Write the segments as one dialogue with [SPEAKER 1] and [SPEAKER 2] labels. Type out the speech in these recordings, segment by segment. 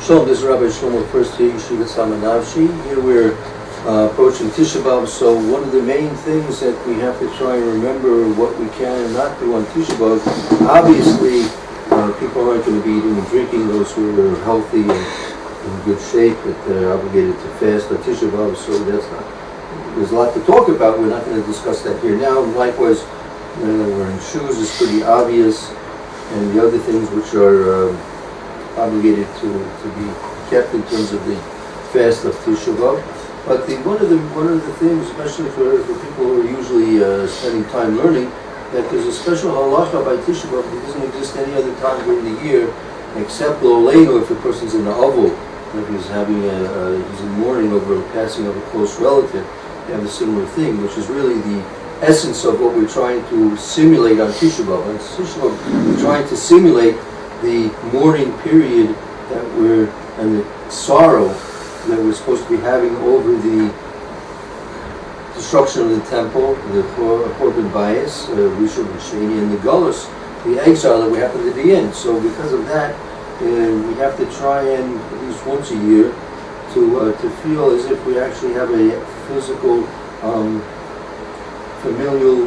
[SPEAKER 1] Shalom, this is Rabbi Shlomo, Furst here, Yeshiva Tsama, Nafshi. Here we're approaching Tisha B'Av, so one of the main things that we have to try and remember what we can and not do on Tisha B'Av. Obviously, people aren't going to be eating and drinking, those who are healthy and in good shape, that they're obligated to fast on Tisha B'Av, so there's a lot to talk about. We're not going to discuss that here now. Likewise, wearing shoes is pretty obvious, and the other things which are obligated to be kept in terms of the fast of Tisha B'Av. But one of the things, especially for people who are usually spending time learning, that there's a special halacha by Tisha B'Av that doesn't exist any other time during the year, except L'Oleinu, if a person's in the Avul, if he's he's in mourning over the passing of a close relative. They have a similar thing, which is really the essence of what we're trying to simulate on Tisha B'Av. On Tisha B'Av, we're trying to simulate the mourning period and the sorrow that we're supposed to be having over the destruction of the temple, the Korban Bayis, Rishon Sheni, and the Gullus, the exile that we happen to be in. So because of that, we have to try and, at least once a year, to feel as if we actually have a physical, familial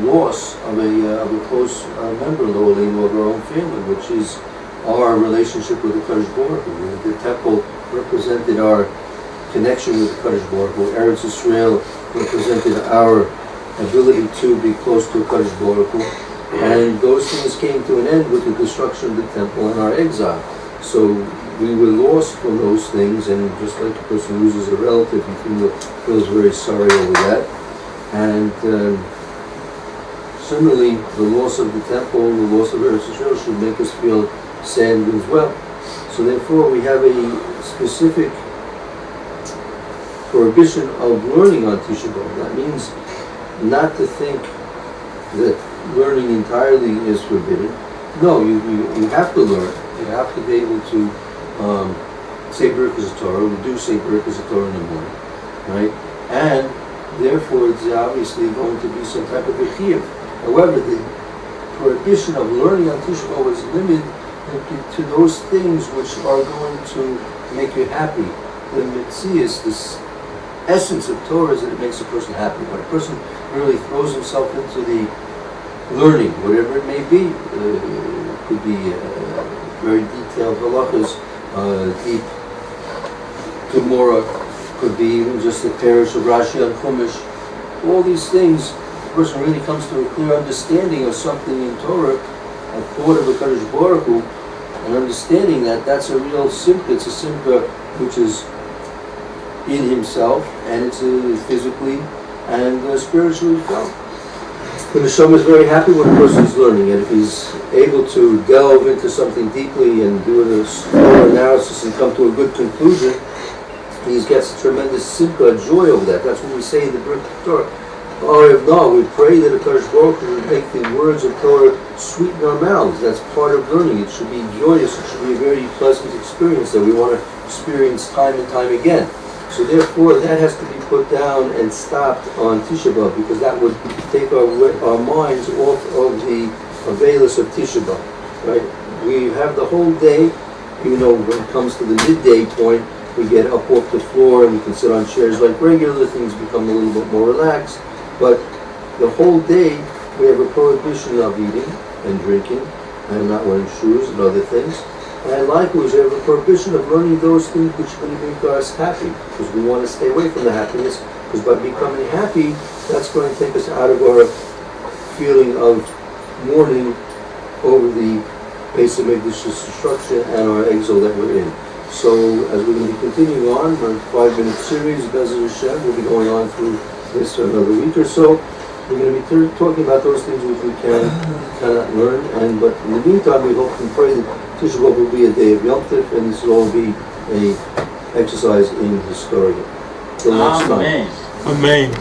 [SPEAKER 1] loss of a close member of our own family, which is our relationship with the HaKodesh Baruch Hu. The temple represented our connection with the HaKodesh Baruch Hu. Eretz Yisrael represented our ability to be close to the HaKodesh Baruch Hu. And those things came to an end with the destruction of the temple and our exile. So we were lost from those things, and just like a person loses a relative, he feels very sorry over that. And similarly, the loss of the temple, the loss of Eretz Yisrael should make us feel saddened as well. So therefore, we have a specific prohibition of learning on Tisha B'Av. That means not to think that learning entirely is forbidden. No, you have to learn. You have to be able to say Birkas Torah. We do say Birkas Torah in the morning, right? And therefore, it's obviously going to be some type of a chiyuv. However, the prohibition of learning on Tisha B'Av is limited to those things which are going to make you happy. The mitzias, this essence of Torah, is that it makes a person happy. When a person really throws himself into the learning, whatever it may be, it could be very detailed halachas, deep Gemara, could be even just the parish of Rashi on Chumash. All these things, the person really comes to a clear understanding of something in Torah, a thought of the HaKodesh Baruch Hu, and understanding that that's a real simcha. It's a simcha which is in himself, and it's physically and spiritually felt. The Neshama is very happy when a person is learning, and if he's able to delve into something deeply and do a thorough analysis and come to a good conclusion, he gets a tremendous simcha, joy over that. That's what we say in the Birkat Torah. No, we pray that HaKodesh Baruch Hu would make the words of Torah sweet in our mouths. That's part of learning. It should be joyous. It should be a very pleasant experience that we want to experience time and time again. So therefore, that has to be put down and stopped on Tisha B'Av, because that would take our minds off of the availus of Tisha B'Av. Right? We have the whole day, even though when it comes to the midday point, we get up off the floor and we can sit on chairs like regular, things become a little bit more relaxed. But the whole day, we have a prohibition of eating and drinking and not wearing shoes and other things. And likewise, we have a prohibition of learning those things which are going to make us happy, because we want to stay away from the happiness, because by becoming happy, that's going to take us out of our feeling of mourning over the Pesach Mikdash's destruction and our exile that we're in. So, as we're going to be continuing on, our 5-minute series, Be'ezras Hashem, we'll be going on through this for another week or so. We're going to be talking about those things which we cannot learn, but in the meantime, we hope and pray that Tisha B'Av will be a day of Yom Tov, and this will all be an exercise in Historia. Till next time.
[SPEAKER 2] Amen.